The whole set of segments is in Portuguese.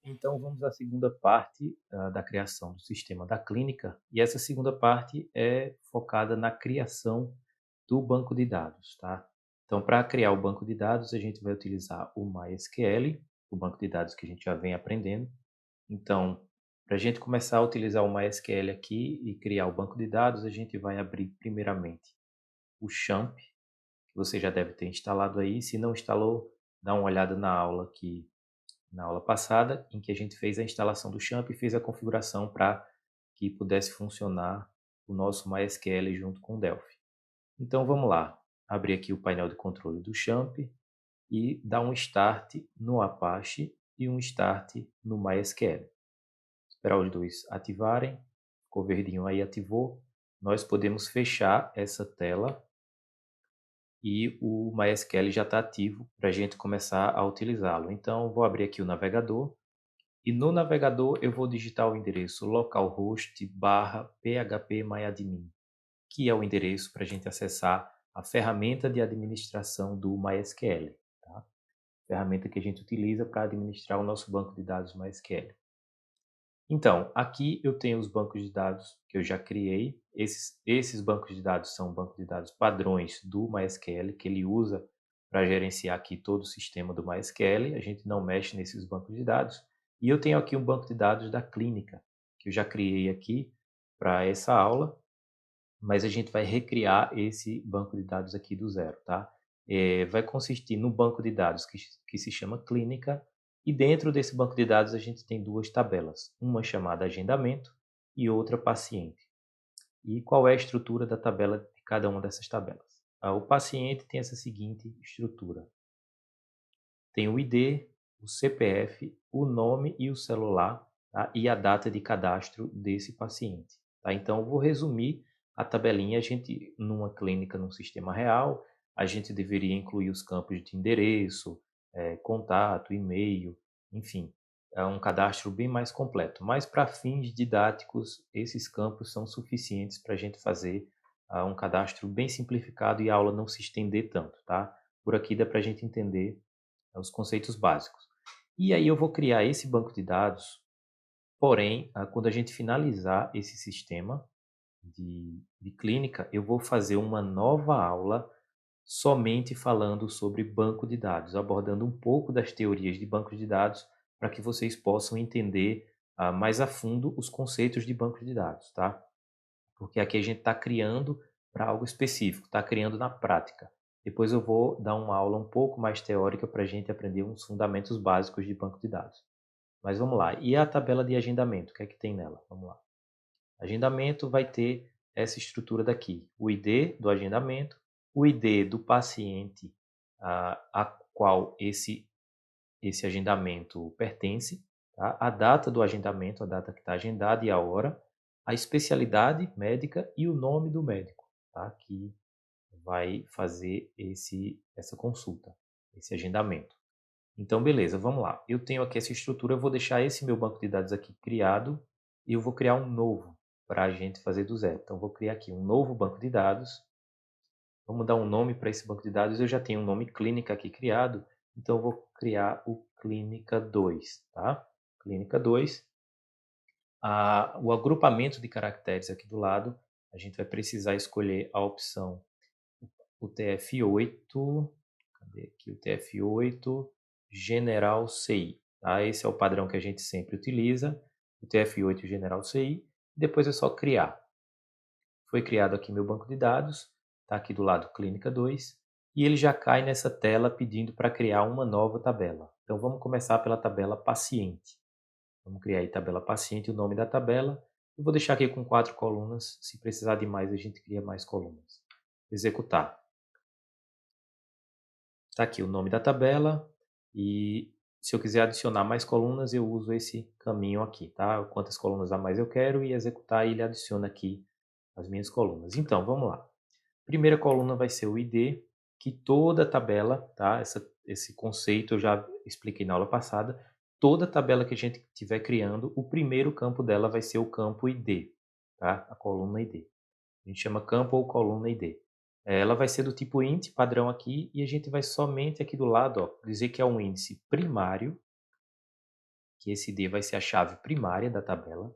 Então, vamos à segunda parte da criação do sistema da clínica, e essa segunda parte é focada na criação do banco de dados, tá? Então, para criar o banco de dados, a gente vai utilizar o MySQL, o banco de dados que a gente já vem aprendendo. Então, para a gente começar a utilizar o MySQL aqui e criar o banco de dados, a gente vai abrir primeiramente o XAMPP, que você já deve ter instalado aí. Se não instalou, dá uma olhada na aula aqui na aula passada, em que a gente fez a instalação do XAMPP e fez a configuração para que pudesse funcionar o nosso MySQL junto com o Delphi. Então vamos lá, abrir aqui o painel de controle do XAMPP e dar um Start no Apache e um Start no MySQL. Esperar os dois ativarem, ficou verdinho aí, ativou. Nós podemos fechar essa tela e o MySQL já está ativo para a gente começar a utilizá-lo. Então vou abrir aqui o navegador. E no navegador eu vou digitar o endereço localhost/phpMyAdmin, que é o endereço para a gente acessar a ferramenta de administração do MySQL, tá? Ferramenta que a gente utiliza para administrar o nosso banco de dados MySQL. Então, aqui eu tenho os bancos de dados que eu já criei. Esses bancos de dados são bancos de dados padrões do MySQL, que ele usa para gerenciar aqui todo o sistema do MySQL. A gente não mexe nesses bancos de dados. E eu tenho aqui um banco de dados da clínica, que eu já criei aqui para essa aula, mas a gente vai recriar esse banco de dados aqui do zero, tá? Vai consistir no banco de dados que se chama clínica, e dentro desse banco de dados a gente tem duas tabelas, uma chamada agendamento e outra paciente. E qual é a estrutura da tabela de cada uma dessas tabelas? O paciente tem essa seguinte estrutura: tem o ID, o CPF, o nome e o celular, tá? E a data de cadastro desse paciente. Tá? Então, eu vou resumir a tabelinha. A gente, numa clínica, num sistema real, a gente deveria incluir os campos de endereço, contato, e-mail, enfim, é um cadastro bem mais completo. Mas, para fins didáticos, esses campos são suficientes para a gente fazer um cadastro bem simplificado e a aula não se estender tanto. Tá? Por aqui dá para a gente entender os conceitos básicos. E aí eu vou criar esse banco de dados, porém, quando a gente finalizar esse sistema de clínica, eu vou fazer uma nova aula somente falando sobre banco de dados, abordando um pouco das teorias de bancos de dados para que vocês possam entender mais a fundo os conceitos de banco de dados, tá? Porque aqui a gente está criando para algo específico, está criando na prática. Depois eu vou dar uma aula um pouco mais teórica para a gente aprender uns fundamentos básicos de banco de dados. Mas vamos lá. E a tabela de agendamento? O que é que tem nela? Vamos lá. Agendamento vai ter essa estrutura daqui. O ID do agendamento, o ID do paciente a qual esse agendamento pertence, tá? A data do agendamento, a data que está agendada e a hora, a especialidade médica e o nome do médico, tá? Que vai fazer essa consulta, esse agendamento. Então, beleza, vamos lá. Eu tenho aqui essa estrutura, eu vou deixar esse meu banco de dados aqui criado e eu vou criar um novo para a gente fazer do zero. Então, vou criar aqui um novo banco de dados. Vamos dar um nome para esse banco de dados. Eu já tenho um nome clínica aqui criado, então eu vou criar o clínica 2, tá? Clínica 2. O agrupamento de caracteres aqui do lado, a gente vai precisar escolher a opção UTF-8, cadê aqui? UTF-8 General CI, tá? Esse é o padrão que a gente sempre utiliza, UTF-8 General CI, depois é só criar. Foi criado aqui meu banco de dados, está aqui do lado Clínica 2, e ele já cai nessa tela pedindo para criar uma nova tabela. Então vamos começar pela tabela paciente. Vamos criar aí tabela paciente, o nome da tabela. Eu vou deixar aqui com 4 colunas, se precisar de mais a gente cria mais colunas. Executar. Está aqui o nome da tabela e se eu quiser adicionar mais colunas eu uso esse caminho aqui, tá? Quantas colunas a mais eu quero e executar e ele adiciona aqui as minhas colunas. Então, vamos lá. Primeira coluna vai ser o ID, que toda tabela, tá? Esse conceito eu já expliquei na aula passada. Toda tabela que a gente estiver criando, o primeiro campo dela vai ser o campo ID, tá? A coluna ID. A gente chama campo ou coluna ID. Ela vai ser do tipo int, padrão aqui, e a gente vai somente aqui do lado, ó, dizer que é um índice primário, que esse ID vai ser a chave primária da tabela,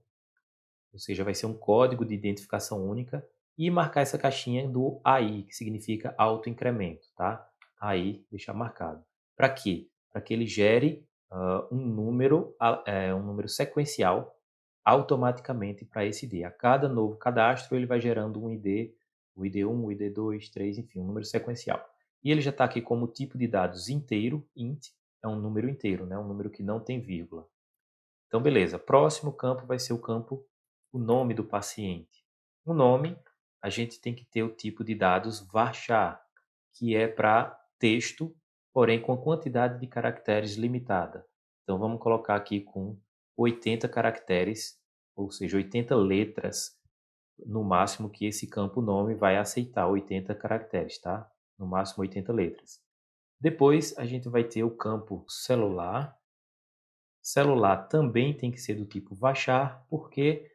ou seja, vai ser um código de identificação única, e marcar essa caixinha do AI, que significa autoincremento, tá? AI, deixar marcado. Para quê? Para que ele gere um número sequencial automaticamente para esse ID. A cada novo cadastro, ele vai gerando um ID, o ID1, o ID2, 3, enfim, um número sequencial. E ele já está aqui como tipo de dados inteiro, int, é um número inteiro, né? Um número que não tem vírgula. Então, beleza. Próximo campo vai ser o nome do paciente. O nome, a gente tem que ter o tipo de dados varchar, que é para texto, porém com quantidade de caracteres limitada. Então, vamos colocar aqui com 80 caracteres, ou seja, 80 letras no máximo que esse campo nome vai aceitar 80 caracteres, tá? No máximo 80 letras. Depois, a gente vai ter o campo celular. Celular também tem que ser do tipo varchar, porque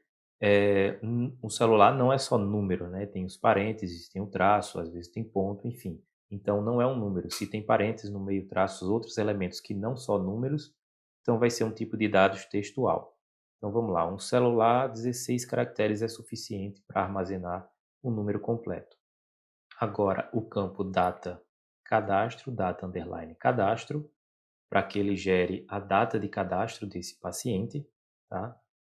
um celular não é só número, né? Tem os parênteses, tem o traço, às vezes tem ponto, enfim. Então não é um número. Se tem parênteses no meio, traços, outros elementos que não só números, então vai ser um tipo de dados textual. Então vamos lá, um celular, 16 caracteres é suficiente para armazenar o número completo. Agora o campo data cadastro, data underline cadastro, para que ele gere a data de cadastro desse paciente, tá?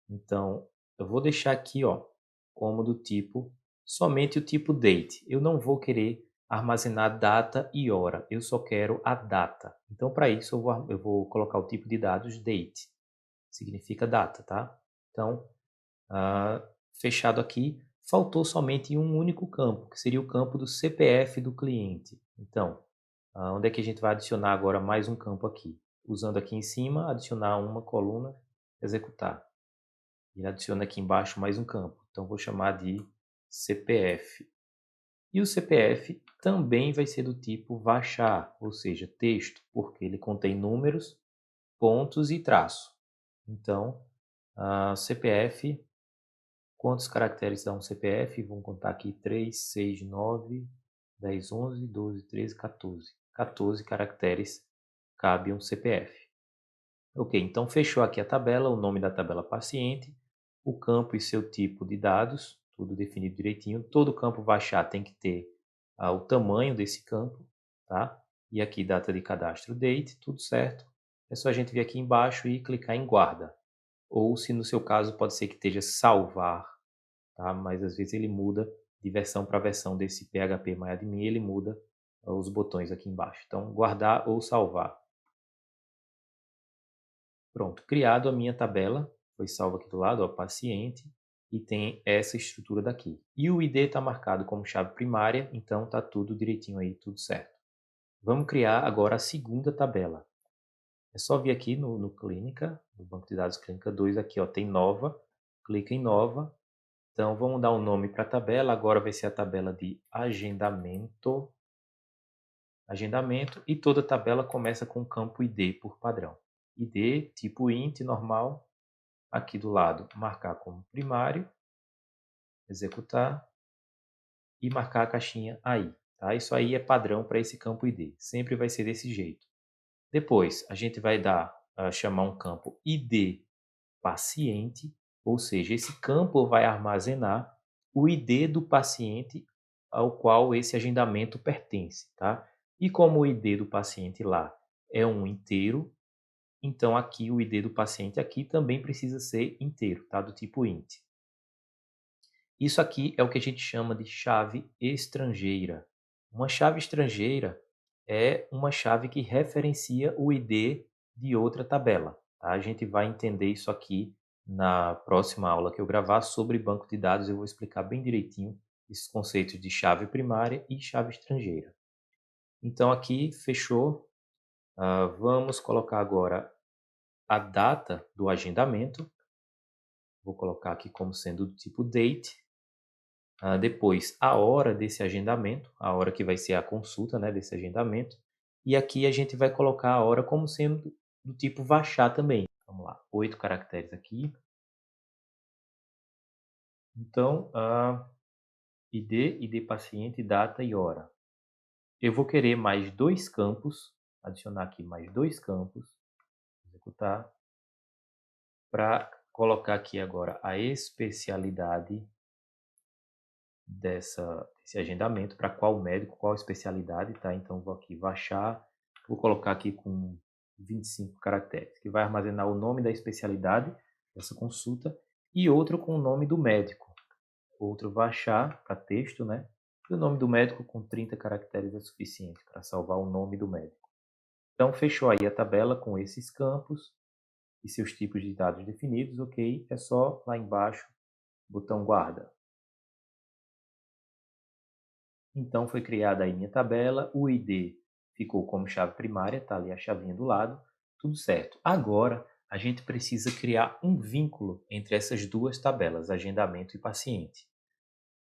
Então, eu vou deixar aqui, ó, como do tipo, somente o tipo date. Eu não vou querer armazenar data e hora, eu só quero a data. Então, para isso, eu vou colocar o tipo de dados date, significa data, tá? Então, fechado aqui, faltou somente um único campo, que seria o campo do CPF do cliente. Então, onde é que a gente vai adicionar agora mais um campo aqui? Usando aqui em cima, adicionar uma coluna, executar. E adiciona aqui embaixo mais um campo. Então, vou chamar de CPF. E o CPF também vai ser do tipo varchar, ou seja, texto, porque ele contém números, pontos e traço. Então, CPF, quantos caracteres dá um CPF? Vamos contar aqui 3, 6, 9, 10, 11, 12, 13, 14. 14 caracteres cabe um CPF. Ok, então fechou aqui a tabela, o nome da tabela paciente, o campo e seu tipo de dados, tudo definido direitinho. Todo campo baixar tem que ter o tamanho desse campo, tá? E aqui data de cadastro, date, tudo certo. É só a gente vir aqui embaixo e clicar em guarda. Ou se no seu caso pode ser que esteja salvar, tá? Mas às vezes ele muda de versão para versão desse PHP-MyAdmin, ele muda os botões aqui embaixo. Então, guardar ou salvar. Pronto, criado a minha tabela, foi salvo aqui do lado, ó, paciente, e tem essa estrutura daqui. E o ID está marcado como chave primária, então está tudo direitinho aí, tudo certo. Vamos criar agora a segunda tabela. É só vir aqui no Clínica, no banco de dados Clínica 2, aqui ó, tem nova, clica em nova. Então vamos dar um nome para a tabela, agora vai ser a tabela de agendamento. Agendamento, e toda tabela começa com o campo ID por padrão. ID, tipo int, normal, aqui do lado, marcar como primário, executar e marcar a caixinha aí. Tá? Isso aí é padrão para esse campo ID, sempre vai ser desse jeito. Depois, a gente vai chamar um campo ID paciente, ou seja, esse campo vai armazenar o ID do paciente ao qual esse agendamento pertence. Tá? E como o ID do paciente lá é um inteiro, então aqui o ID do paciente aqui também precisa ser inteiro, tá? Do tipo int. Isso aqui é o que a gente chama de chave estrangeira. Uma chave estrangeira é uma chave que referencia o ID de outra tabela. Tá? A gente vai entender isso aqui na próxima aula que eu gravar sobre banco de dados. Eu vou explicar bem direitinho esses conceitos de chave primária e chave estrangeira. Então aqui fechou. Vamos colocar agora a data do agendamento. Vou colocar aqui como sendo do tipo date. Depois, a hora desse agendamento, a hora que vai ser a consulta, né, desse agendamento. E aqui a gente vai colocar a hora como sendo do tipo varchar também. Vamos lá, 8 caracteres aqui. Então, ID paciente, data e hora. Eu vou querer mais dois campos, adicionar aqui mais dois campos, executar. para colocar aqui agora a especialidade desse agendamento, para qual médico, qual especialidade, tá? Então, vou aqui baixar, vou colocar aqui com 25 caracteres, que vai armazenar o nome da especialidade dessa consulta e outro com o nome do médico. Outro baixar para texto, né? E o nome do médico com 30 caracteres é suficiente para salvar o nome do médico. Então, fechou aí a tabela com esses campos e seus tipos de dados definidos, ok? É só lá embaixo, botão guarda. Então, foi criada aí minha tabela, o ID ficou como chave primária, está ali a chavinha do lado, tudo certo. Agora, a gente precisa criar um vínculo entre essas duas tabelas, agendamento e paciente.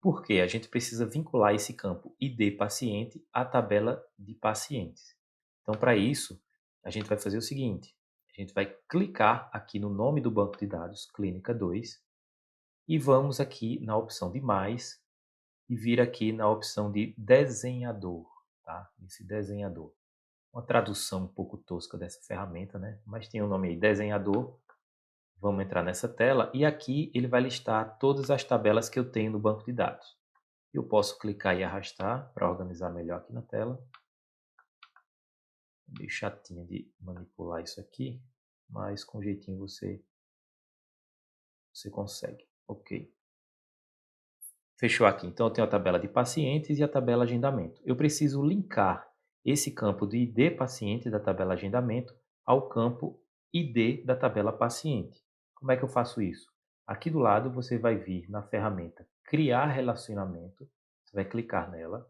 Por quê? A gente precisa vincular esse campo ID paciente à tabela de pacientes. Então, para isso, a gente vai fazer o seguinte, a gente vai clicar aqui no nome do banco de dados, Clínica 2, e vamos aqui na opção de mais, e vir aqui na opção de desenhador, tá? Esse desenhador. Uma tradução um pouco tosca dessa ferramenta, né? Mas tem o nome aí, desenhador. Vamos entrar nessa tela e aqui ele vai listar todas as tabelas que eu tenho no banco de dados. Eu posso clicar e arrastar para organizar melhor aqui na tela. Meio chatinho de manipular isso aqui, mas com jeitinho você consegue. Ok. Fechou aqui. Então, eu tenho a tabela de pacientes e a tabela agendamento. Eu preciso linkar esse campo de ID paciente da tabela agendamento ao campo ID da tabela paciente. Como é que eu faço isso? Aqui do lado você vai vir na ferramenta Criar Relacionamento. Você vai clicar nela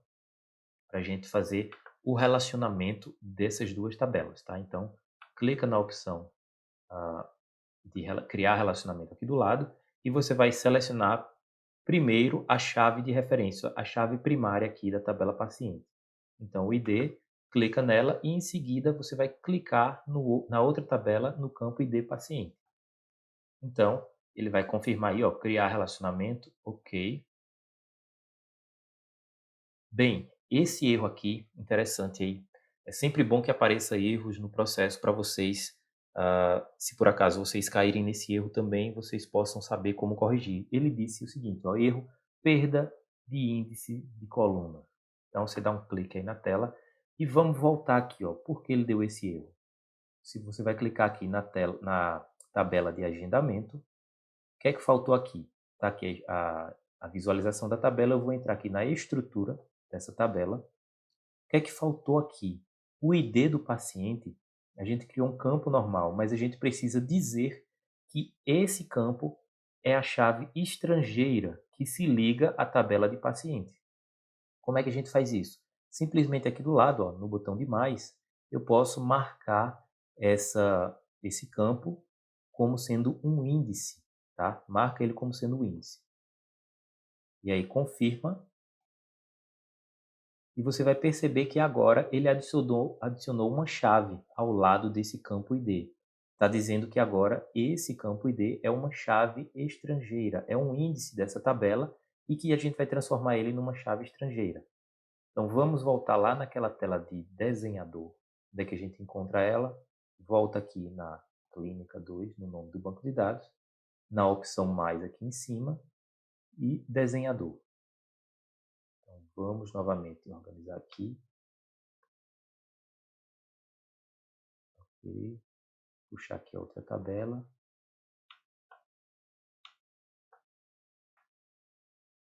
para a gente fazer o relacionamento dessas duas tabelas, tá? Então, clica na opção de criar relacionamento aqui do lado e você vai selecionar primeiro a chave de referência, a chave primária aqui da tabela paciente. Então, o ID, clica nela e em seguida você vai clicar na outra tabela no campo ID paciente. Então, ele vai confirmar aí, ó, criar relacionamento, ok. Bem, esse erro aqui, interessante aí, é sempre bom que apareça erros no processo para vocês, se por acaso vocês caírem nesse erro também, vocês possam saber como corrigir. Ele disse o seguinte, ó, erro, perda de índice de coluna. Então, você dá um clique aí na tela e vamos voltar aqui, ó, por que ele deu esse erro. Se você vai clicar aqui na tabela de agendamento, o que é que faltou aqui? Está aqui a visualização da tabela, eu vou entrar aqui na estrutura dessa tabela. O que é que faltou aqui? O ID do paciente, a gente criou um campo normal, mas a gente precisa dizer que esse campo é a chave estrangeira que se liga à tabela de paciente. Como é que a gente faz isso? Simplesmente aqui do lado, ó, no botão de mais, eu posso marcar esse campo como sendo um índice, tá? Marca ele como sendo um índice. E aí confirma. E você vai perceber que agora ele adicionou uma chave ao lado desse campo ID. Está dizendo que agora esse campo ID é uma chave estrangeira, é um índice dessa tabela e que a gente vai transformar ele numa chave estrangeira. Então vamos voltar lá naquela tela de desenhador, onde é que a gente encontra ela. Volta aqui na Clínica 2, no nome do banco de dados, na opção mais aqui em cima e desenhador. Então vamos novamente organizar aqui. Ok. Puxar aqui a outra tabela.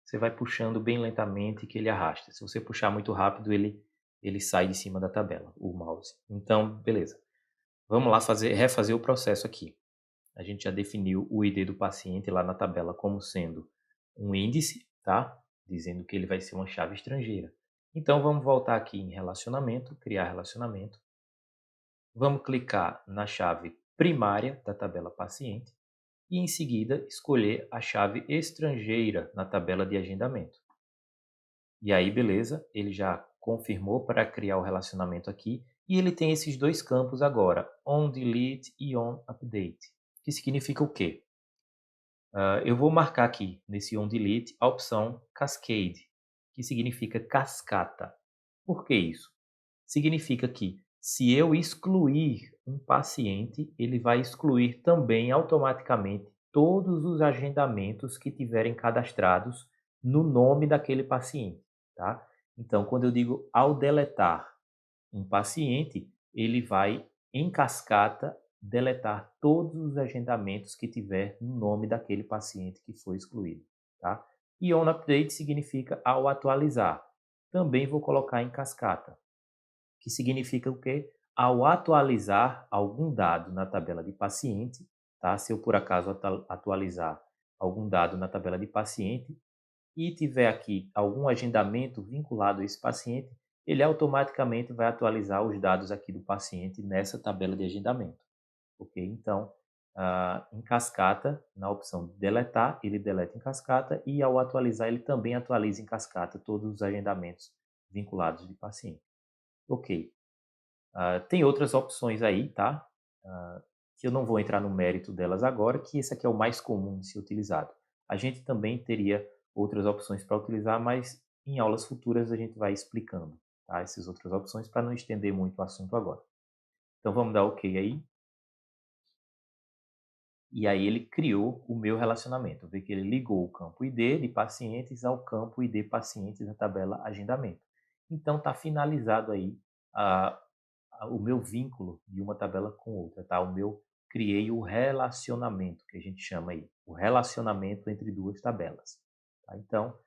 Você vai puxando bem lentamente que ele arrasta. Se você puxar muito rápido, ele sai de cima da tabela, o mouse. Então, beleza. Vamos lá refazer o processo aqui. A gente já definiu o ID do paciente lá na tabela como sendo um índice, tá? Dizendo que ele vai ser uma chave estrangeira. Então, vamos voltar aqui em relacionamento, criar relacionamento. Vamos clicar na chave primária da tabela paciente e em seguida escolher a chave estrangeira na tabela de agendamento. E aí, beleza, ele já confirmou para criar o relacionamento aqui e ele tem esses dois campos agora, onDelete e onUpdate, que significa o quê? Eu vou marcar aqui nesse onDelete a opção Cascade, que significa cascata. Por que isso? Significa que Se eu excluir um paciente, ele vai excluir também automaticamente todos os agendamentos que tiverem cadastrados no nome daquele paciente, tá? Então, quando eu digo ao deletar um paciente, ele vai, em cascata, deletar todos os agendamentos que tiver no nome daquele paciente que foi excluído, tá? E on update significa ao atualizar. Também vou colocar em cascata, que significa o quê? Ao atualizar algum dado na tabela de paciente, tá? Se eu por acaso atualizar algum dado na tabela de paciente e tiver aqui algum agendamento vinculado a esse paciente, ele automaticamente vai atualizar os dados aqui do paciente nessa tabela de agendamento, ok? Então, em cascata, na opção de deletar, ele deleta em cascata e ao atualizar, ele também atualiza em cascata todos os agendamentos vinculados de paciente. Ok. Tem outras opções aí, tá? Que eu não vou entrar no mérito delas agora, que esse aqui é o mais comum de ser utilizado. A gente também teria outras opções para utilizar, mas em aulas futuras a gente vai explicando, tá? Essas outras opções para não estender muito o assunto agora. Então vamos dar OK aí. E aí ele criou o meu relacionamento. Vê que ele ligou o campo ID de pacientes ao campo ID pacientes da tabela agendamento. Então está finalizado aí o meu vínculo de uma tabela com outra, tá? Criei o relacionamento, que a gente chama aí, o relacionamento entre duas tabelas. Tá? Então,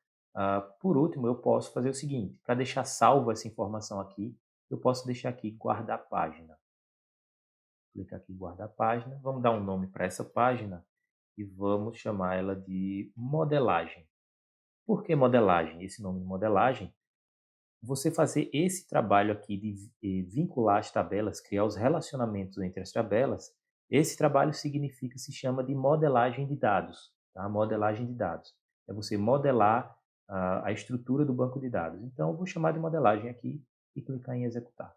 por último, eu posso fazer o seguinte, para deixar salvo essa informação aqui, eu posso deixar aqui guardar página. Clicar aqui em guardar página, vamos dar um nome para essa página e vamos chamar ela de modelagem. Por que modelagem? Esse nome de modelagem, você fazer esse trabalho aqui de vincular as tabelas, criar os relacionamentos entre as tabelas, esse trabalho se chama de modelagem de dados. Tá? Modelagem de dados. É você modelar a estrutura do banco de dados. Então, eu vou chamar de modelagem aqui e clicar em executar.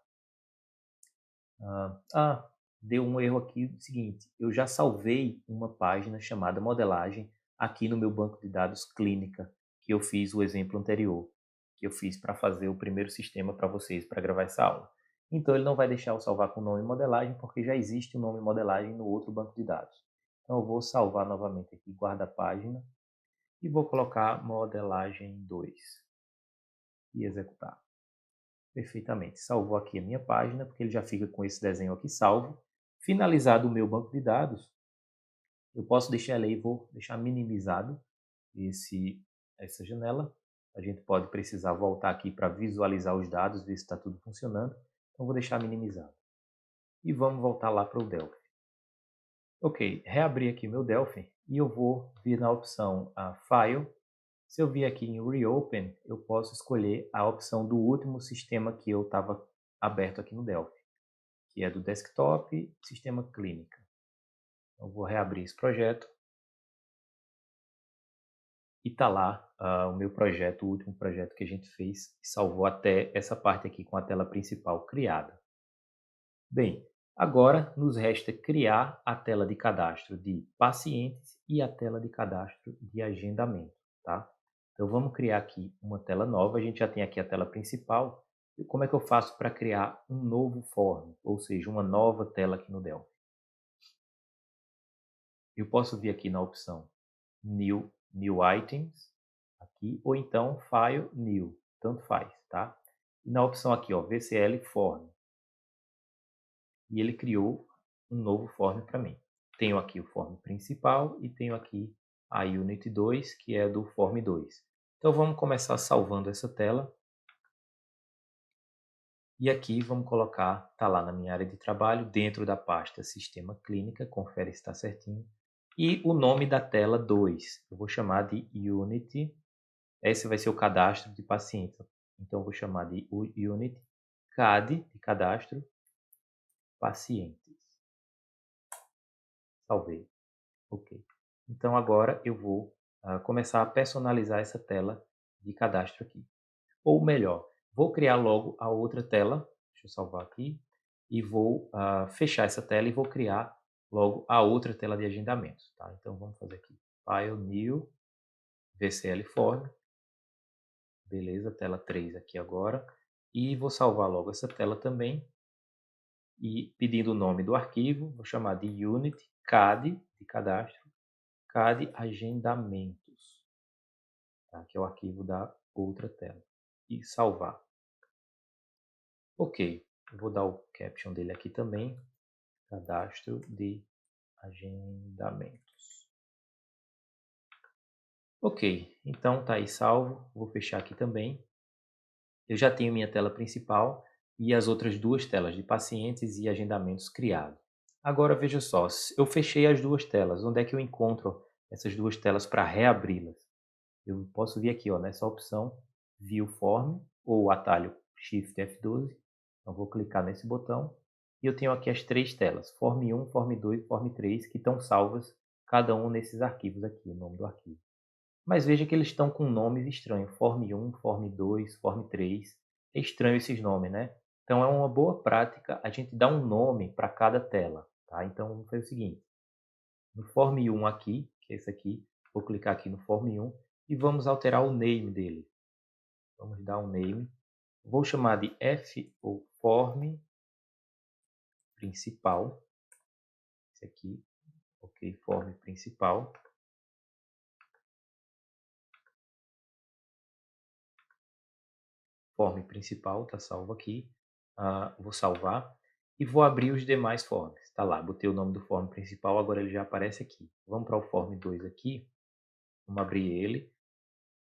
Deu um erro aqui, seguinte, eu já salvei uma página chamada modelagem aqui no meu banco de dados clínica, que eu fiz o exemplo anterior, que eu fiz para fazer o primeiro sistema para vocês, para gravar essa aula. Então ele não vai deixar eu salvar com o nome modelagem, porque já existe o nome modelagem no outro banco de dados. Então eu vou salvar novamente aqui, guarda página, e vou colocar modelagem 2 e executar. Perfeitamente. Salvou aqui a minha página, porque ele já fica com esse desenho aqui salvo. Finalizado o meu banco de dados, eu posso deixar ele aí, vou deixar minimizado essa janela. A gente pode precisar voltar aqui para visualizar os dados, ver se está tudo funcionando. Então, vou deixar minimizado. E vamos voltar lá para o Delphi. Ok, reabrir aqui meu Delphi e eu vou vir na opção File. Se eu vir aqui em Reopen, eu posso escolher a opção do último sistema que eu estava aberto aqui no Delphi, que é do desktop, sistema clínica. Eu vou reabrir esse projeto. E está lá o meu projeto, o último projeto que a gente fez, que salvou até essa parte aqui com a tela principal criada. Bem, agora nos resta criar a tela de cadastro de pacientes e a tela de cadastro de agendamento, tá? Então vamos criar aqui uma tela nova, a gente já tem aqui a tela principal. E como é que eu faço para criar um novo form, ou seja, uma nova tela aqui no Delphi? Eu posso vir aqui na opção New Items, aqui, ou então File New, tanto faz, tá? E na opção aqui, ó, VCL Form, e ele criou um novo form para mim. Tenho aqui o form principal e tenho aqui a Unit 2, que é do form 2. Então vamos começar salvando essa tela. E aqui vamos colocar, está lá na minha área de trabalho, dentro da pasta Sistema Clínica, confere se está certinho. E o nome da tela 2, eu vou chamar de Unity. Esse vai ser o cadastro de paciente. Então eu vou chamar de Unity CAD, de cadastro, pacientes. Salvei. Ok. Então agora eu vou começar a personalizar essa tela de cadastro aqui. Ou melhor, vou criar logo a outra tela. Deixa eu salvar aqui. E vou fechar essa tela e vou criar logo a outra tela de agendamento. Tá? Então vamos fazer aqui. File New, VCL Form. Beleza, tela 3 aqui agora. E vou salvar logo essa tela também. e pedindo o nome do arquivo, vou chamar de unit CAD, de cadastro, CAD agendamentos, tá? Que é o arquivo da outra tela. E salvar. Ok, vou dar o caption dele aqui também, cadastro de agendamentos. Ok, então está aí salvo, vou fechar aqui também. Eu já tenho minha tela principal e as outras duas telas de pacientes e agendamentos criados. Agora veja só, eu fechei as duas telas, onde é que eu encontro essas duas telas para reabri-las? Eu posso vir aqui ó, nessa opção View Form ou o atalho Shift F12. Então vou clicar nesse botão e eu tenho aqui as três telas, Form 1, Form 2 e Form 3, que estão salvas cada um nesses arquivos aqui, o nome do arquivo. Mas veja que eles estão com nomes estranhos, Form 1, Form 2, Form 3. É estranho esses nomes, né? Então é uma boa prática a gente dar um nome para cada tela. Tá? Então vamos fazer o seguinte, no Form 1 aqui, que é esse aqui, vou clicar aqui no Form 1 e vamos alterar o name dele. Vamos dar um name. Vou chamar de F ou Form Principal. Esse aqui, ok, Form Principal. Form Principal, está salvo aqui. Vou salvar e vou abrir os demais forms. Está lá, botei o nome do form principal, agora ele já aparece aqui. Vamos para o form 2 aqui, vamos abrir ele.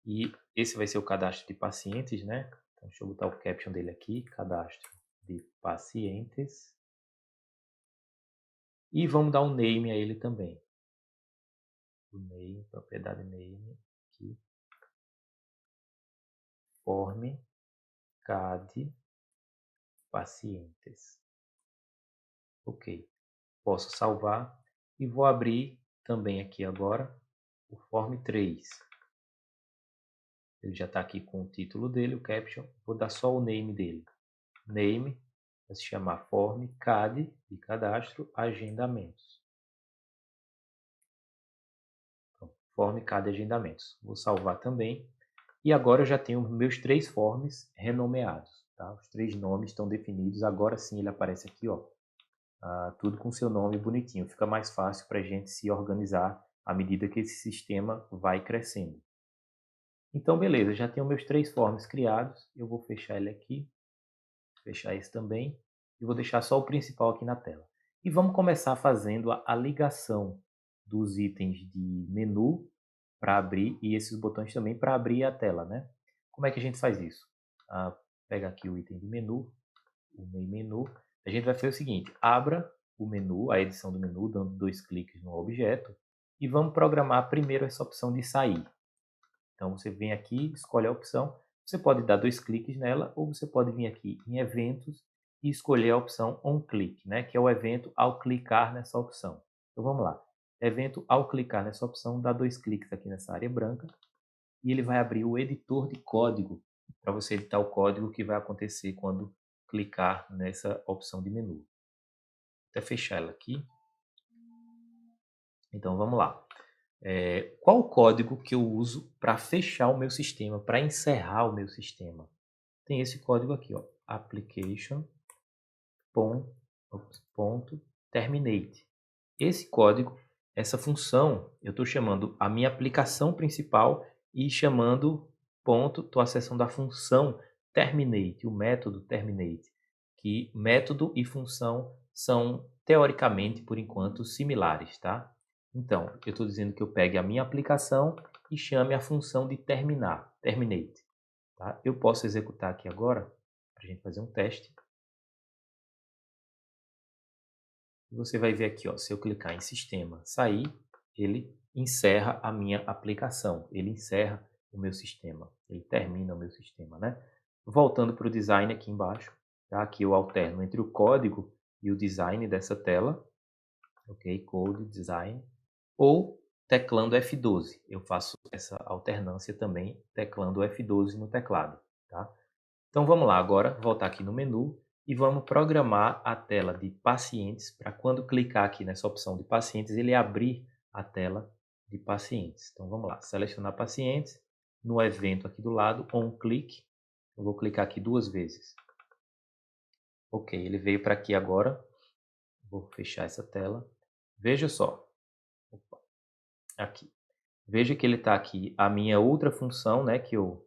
E esse vai ser o cadastro de pacientes, né? Então, deixa eu botar o caption dele aqui, cadastro de pacientes. E vamos dar um name a ele também. O name, propriedade name, aqui. Form CAD pacientes. Ok. Posso salvar e vou abrir também aqui agora o Form 3. Ele já está aqui com o título dele, o caption. Vou dar só o name dele. Name vai se chamar Form CAD, de cadastro, agendamentos. Então, Form CAD agendamentos. Vou salvar também. E agora eu já tenho meus três forms renomeados. Tá? Os três nomes estão definidos. Agora sim ele aparece aqui, ó, tudo com seu nome bonitinho. Fica mais fácil para a gente se organizar à medida que esse sistema vai crescendo. Então, beleza, já tenho meus três forms criados. Eu vou fechar ele aqui, fechar esse também, e vou deixar só o principal aqui na tela. E vamos começar fazendo a ligação dos itens de menu para abrir e esses botões também para abrir a tela, né? Como é que a gente faz isso? Pega aqui o item de menu, o main menu. A gente vai fazer o seguinte, abra o menu, a edição do menu, dando 2 cliques no objeto, e vamos programar primeiro essa opção de sair. Então você vem aqui, escolhe a opção, você pode dar 2 cliques nela, ou você pode vir aqui em eventos e escolher a opção on click, né? Que é o evento ao clicar nessa opção. Então vamos lá, evento ao clicar nessa opção, dá 2 cliques aqui nessa área branca, e ele vai abrir o editor de código, para você editar o código que vai acontecer quando clicar nessa opção de menu. Vou até fechar ela aqui. Então vamos lá. Qual o código que eu uso para fechar o meu sistema, para encerrar o meu sistema? Tem esse código aqui, ó, application.terminate. Esse código, essa função, eu estou chamando a minha aplicação principal e chamando estou acessando a função terminate, o método terminate, que método e função são teoricamente, por enquanto, similares, tá? Então, eu estou dizendo que eu pegue a minha aplicação e chame a função de terminar, terminate. Tá? Eu posso executar aqui agora, para a gente fazer um teste. Você vai ver aqui, ó, se eu clicar em sistema, sair, ele encerra a minha aplicação, ele encerra o meu sistema, ele termina o meu sistema, né? Voltando para o design aqui embaixo, tá? Aqui eu alterno entre o código e o design dessa tela, ok? Code, design, ou teclando F12. Eu faço essa alternância também teclando F12 no teclado, tá? Então vamos lá agora, voltar aqui no menu e vamos programar a tela de pacientes para quando clicar aqui nessa opção de pacientes, ele abrir a tela de pacientes. Então vamos lá, selecionar pacientes, no evento aqui do lado, on click, eu vou clicar aqui 2 vezes. Ok, ele veio para aqui agora. Vou fechar essa tela. Veja só. Opa, aqui. Veja que ele está aqui a minha outra função, né, que eu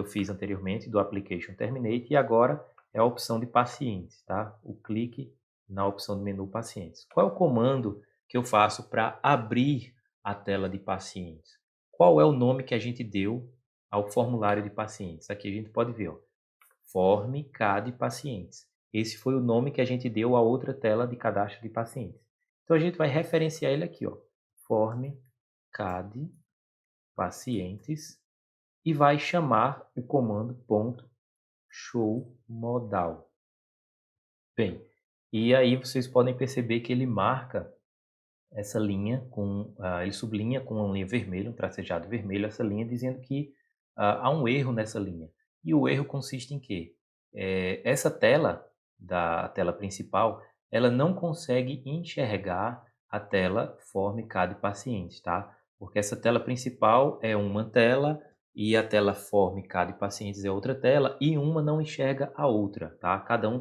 fiz anteriormente, do Application Terminate, e agora é a opção de pacientes, tá? O clique na opção do menu pacientes. Qual é o comando que eu faço para abrir a tela de pacientes? Qual é o nome que a gente deu ao formulário de pacientes? Aqui a gente pode ver, ó, Form CAD Pacientes. Esse foi o nome que a gente deu à outra tela de cadastro de pacientes. Então a gente vai referenciar ele aqui, ó, Form CAD Pacientes, e vai chamar o comando .showModal. Bem, e aí vocês podem perceber que ele marca essa linha ele sublinha com uma linha vermelha, um tracejado vermelho, essa linha dizendo que há um erro nessa linha. E o erro consiste em quê? Essa tela, da tela principal, ela não consegue enxergar a tela Form CAD Paciente, tá? Porque essa tela principal é uma tela e a tela Form CAD Pacientes é outra tela e uma não enxerga a outra, tá? Cada um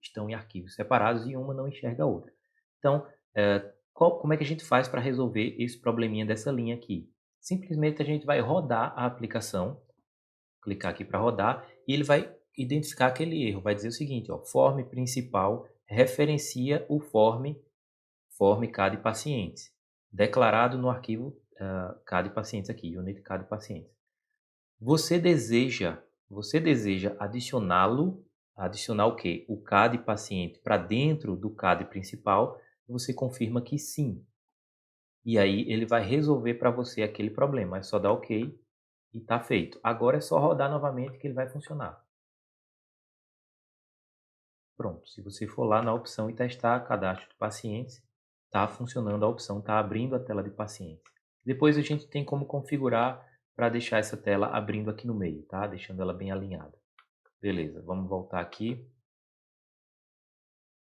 estão em arquivos separados e uma não enxerga a outra. Então, como é que a gente faz para resolver esse probleminha dessa linha aqui? Simplesmente a gente vai rodar a aplicação, clicar aqui para rodar, e ele vai identificar aquele erro. Vai dizer o seguinte, ó, form principal referencia o form CAD pacientes, declarado no arquivo CAD pacientes aqui, unit CAD pacientes. Você deseja adicionar o quê? O CAD paciente para dentro do CAD principal, você confirma que sim. E aí ele vai resolver para você aquele problema. É só dar OK e está feito. Agora é só rodar novamente que ele vai funcionar. Pronto, se você for lá na opção e testar cadastro de pacientes, está funcionando a opção, está abrindo a tela de pacientes. Depois a gente tem como configurar para deixar essa tela abrindo aqui no meio, tá? Deixando ela bem alinhada. Beleza, vamos voltar aqui.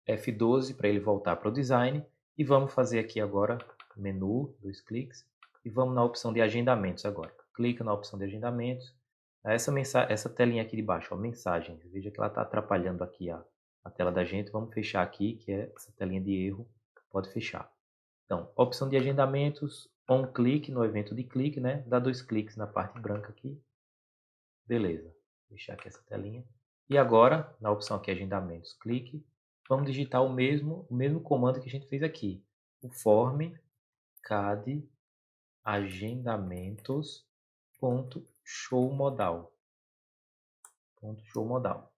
F12 para ele voltar para o design. E vamos fazer aqui agora, menu, 2 cliques. E vamos na opção de agendamentos agora. Clica na opção de agendamentos. Essa telinha aqui de baixo, ó, mensagens. Veja que ela está atrapalhando aqui a tela da gente. Vamos fechar aqui, que é essa telinha de erro. Pode fechar. Então, opção de agendamentos, on clique no evento de clique, né? Dá 2 cliques na parte branca aqui. Beleza. Vou fechar aqui essa telinha. E agora, na opção aqui agendamentos, clique. Vamos digitar o mesmo comando que a gente fez aqui. O form CAD agendamentos.showModal. .showModal.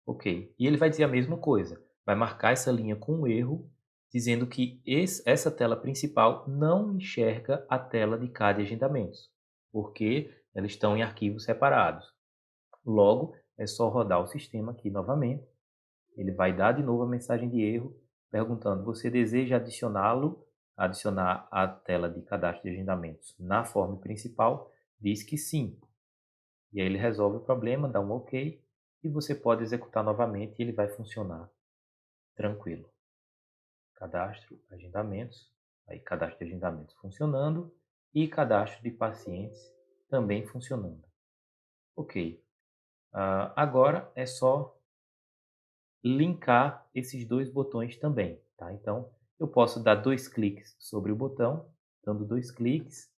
Ok. E ele vai dizer a mesma coisa. Vai marcar essa linha com um erro, dizendo que essa tela principal não enxerga a tela de CAD agendamentos, porque elas estão em arquivos separados. Logo, é só rodar o sistema aqui novamente. Ele vai dar de novo a mensagem de erro, perguntando: você deseja adicionar a tela de cadastro de agendamentos na forma principal? Diz que sim. E aí ele resolve o problema, dá um OK, e você pode executar novamente e ele vai funcionar tranquilo. Cadastro, agendamentos, aí cadastro de agendamentos funcionando e cadastro de pacientes também funcionando. Ok. Agora é só linkar esses dois botões também, tá? Então, eu posso dar 2 cliques sobre o botão, dando 2 cliques,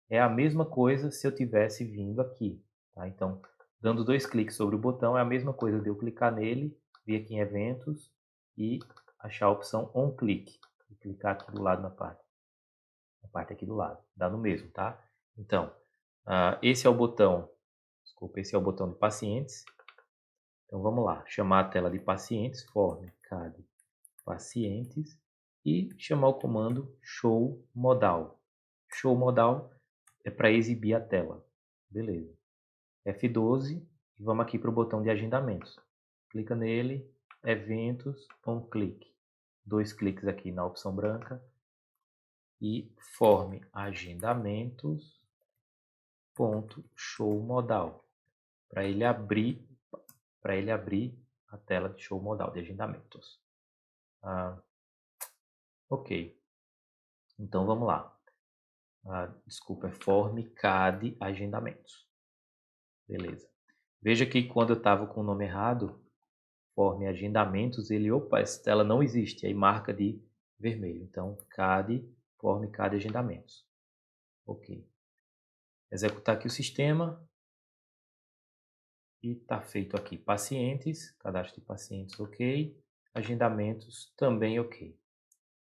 é a mesma coisa se eu tivesse vindo aqui, tá? Então, dando 2 cliques sobre o botão é a mesma coisa de eu clicar nele, vir aqui em eventos e achar a opção on click, e clicar aqui do lado na parte aqui do lado, dá no mesmo, tá? Então, esse é o botão de pacientes. Então vamos lá, chamar a tela de pacientes, form CAD pacientes e chamar o comando show modal. Show modal é para exibir a tela. Beleza. F12 e vamos aqui para o botão de agendamentos. Clica nele, eventos, on click. 2 cliques aqui na opção branca e form agendamentos ponto show modal para ele abrir a tela de show modal de agendamentos. Ok, então vamos lá. Desculpa, é form CAD agendamentos. Beleza. Veja que quando eu estava com o nome errado, form agendamentos, ele, opa, essa tela não existe, aí marca de vermelho. Então, CAD, form CAD agendamentos. Ok. Executar aqui o sistema. E está feito aqui pacientes, cadastro de pacientes, ok. Agendamentos, também ok.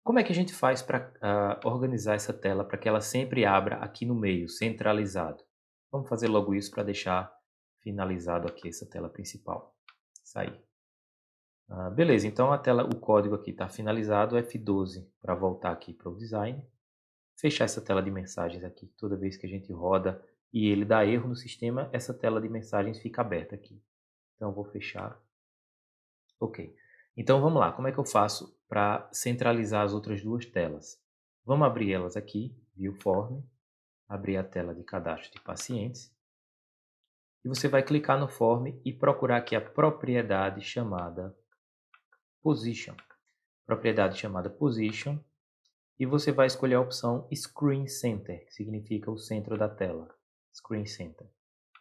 Como é que a gente faz para organizar essa tela para que ela sempre abra aqui no meio, centralizado? Vamos fazer logo isso para deixar finalizado aqui essa tela principal. Sair. Beleza, então a tela, o código aqui está finalizado, F12 para voltar aqui para o design. Fechar essa tela de mensagens aqui. Toda vez que a gente roda e ele dá erro no sistema, essa tela de mensagens fica aberta aqui. Então, vou fechar. Ok. Então, vamos lá. Como é que eu faço para centralizar as outras duas telas? Vamos abrir elas aqui, View Form, abrir a tela de cadastro de pacientes. E você vai clicar no Form e procurar aqui a propriedade chamada Position. Propriedade chamada Position. E você vai escolher a opção Screen Center, que significa o centro da tela. Screen Center.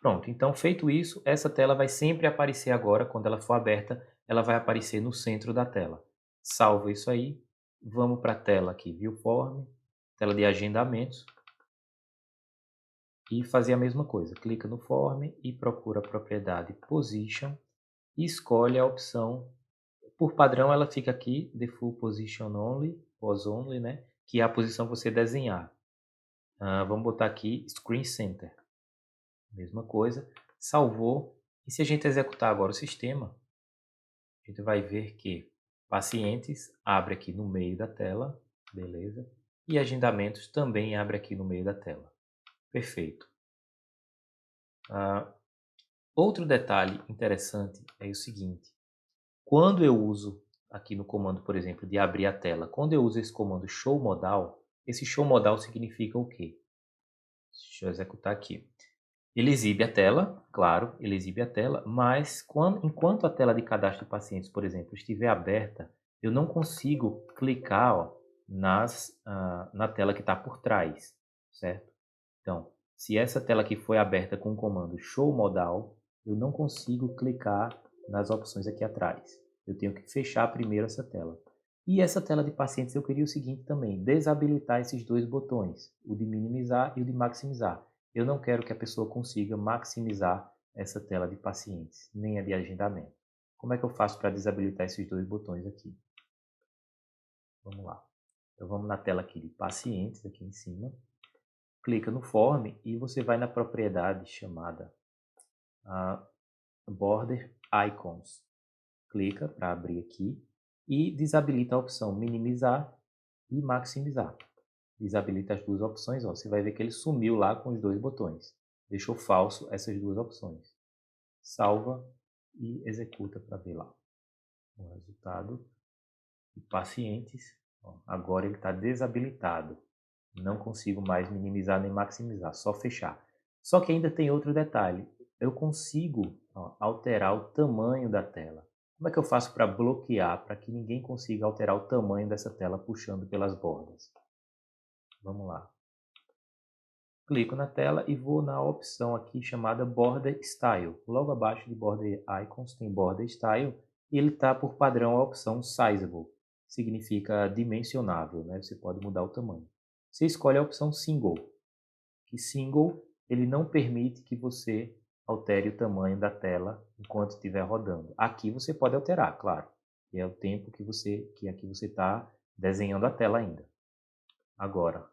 Pronto, então feito isso, essa tela vai sempre aparecer agora, quando ela for aberta, ela vai aparecer no centro da tela. Salva isso aí, vamos para a tela aqui, View Form, tela de agendamentos, e fazer a mesma coisa. Clica no Form e procura a propriedade Position, e escolhe a opção, por padrão ela fica aqui, Default Position Only, Pose Only, né? Que é a posição que você desenhar. Vamos botar aqui Screen Center. Mesma coisa, salvou. E se a gente executar agora o sistema, a gente vai ver que pacientes abre aqui no meio da tela, beleza? E agendamentos também abre aqui no meio da tela. Perfeito. Outro detalhe interessante é o seguinte. Quando eu uso aqui no comando, por exemplo, de abrir a tela, quando eu uso esse comando show modal, esse show modal significa o quê? Deixa eu executar aqui. Ele exibe a tela, claro, ele exibe a tela, mas enquanto a tela de cadastro de pacientes, por exemplo, estiver aberta, eu não consigo clicar na tela que está por trás, certo? Então, se essa tela aqui foi aberta com o comando show modal, eu não consigo clicar nas opções aqui atrás. Eu tenho que fechar primeiro essa tela. E essa tela de pacientes eu queria o seguinte também, desabilitar esses dois botões, o de minimizar e o de maximizar. Eu não quero que a pessoa consiga maximizar essa tela de pacientes, nem a de agendamento. Como é que eu faço para desabilitar esses dois botões aqui? Vamos lá. Então vamos na tela aqui de pacientes, aqui em cima. Clica no Form e você vai na propriedade chamada Border Icons. Clica para abrir aqui e desabilita a opção minimizar e maximizar. Desabilita as duas opções, ó, você vai ver que ele sumiu lá com os dois botões. Deixou falso essas duas opções. Salva e executa para ver lá o resultado. E pacientes, ó, agora ele está desabilitado. Não consigo mais minimizar nem maximizar, só fechar. Só que ainda tem outro detalhe. Eu consigo, ó, alterar o tamanho da tela. Como é que eu faço para bloquear, para que ninguém consiga alterar o tamanho dessa tela puxando pelas bordas? Vamos lá. Clico na tela e vou na opção aqui chamada Border Style. Logo abaixo de Border Icons tem Border Style e ele está por padrão a opção Sizable. Significa dimensionável, né? Você pode mudar o tamanho. Você escolhe a opção Single, que Single ele não permite que você altere o tamanho da tela enquanto estiver rodando. Aqui você pode alterar, claro, que é o tempo que aqui você está desenhando a tela ainda. Agora,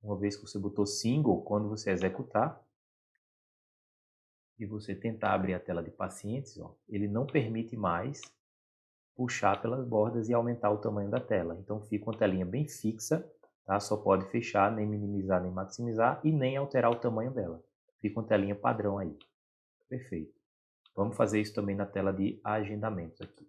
uma vez que você botou Single, quando você executar e você tentar abrir a tela de pacientes, ó, ele não permite mais puxar pelas bordas e aumentar o tamanho da tela. Então fica uma telinha bem fixa, tá? Só pode fechar, nem minimizar, nem maximizar e nem alterar o tamanho dela. Fica uma telinha padrão aí. Perfeito. Vamos fazer isso também na tela de agendamentos aqui.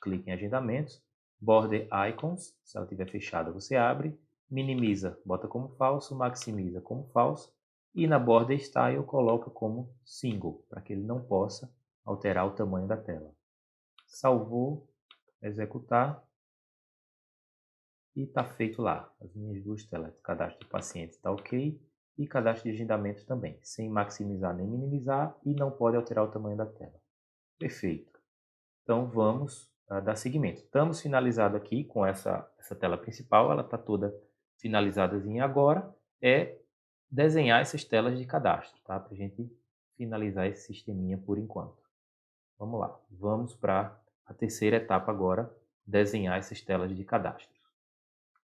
Clique em agendamentos, Border Icons, se ela estiver fechada você abre, minimiza, bota como falso, maximiza como falso e na Border Style coloca como single, para que ele não possa alterar o tamanho da tela. Salvou, executar e está feito lá. As minhas duas telas, cadastro de paciente está ok e cadastro de agendamento também, sem maximizar nem minimizar e não pode alterar o tamanho da tela. Perfeito. Então vamos dar seguimento. Estamos finalizados aqui com essa tela principal, ela está toda finalizadazinha agora. É desenhar essas telas de cadastro, tá? Para a gente finalizar esse sisteminha por enquanto. Vamos lá, vamos para a terceira etapa agora, desenhar essas telas de cadastro.